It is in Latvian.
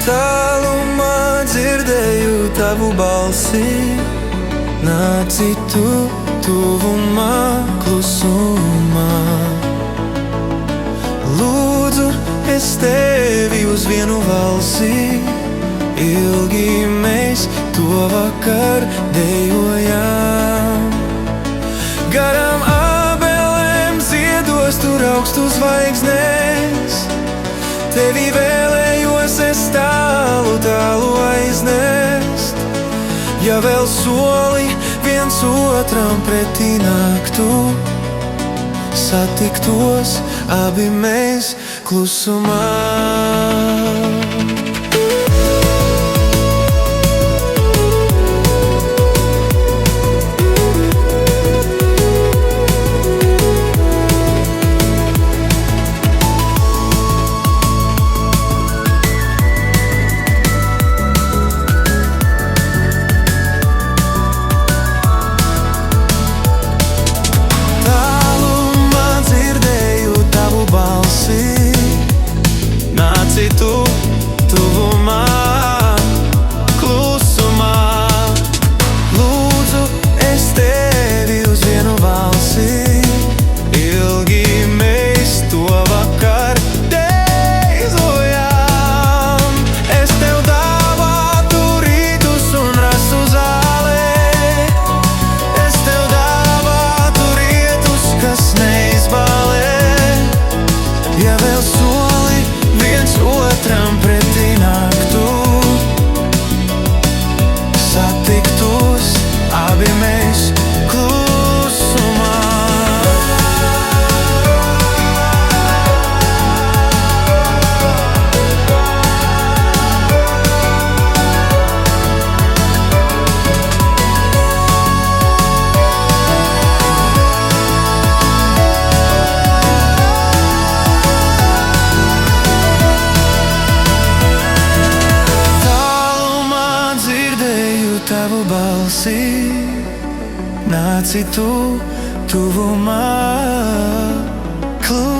Tālumā dzirdēju tavu balsi, nāci tu tuvumā, klusumā. Lūdzu, es tevi uz vienu valsi, ilgi mēs to vakar dejojām. Garām abelēm ziedos tur augstu zvaigznēs, tevi vēlējos es tālu, tālu aiznest. Ja vēl soli viens otram pretī nāktu, satiktos abi mēs klusumā. Nāci tu tuvumā, klusumā. Lūdzu, es tevi uz vienu valsi, ilgi mēs to vakar dejojām. Es tev dāvātu rītus un rasu zālē, es tev dāvātu rietus, kas neizbālē. Ja vēl soli viens otram pretī nāktu, satiktos abi mēs klusumā. Tavu balsi, nāci tu tuvumā, klusumā.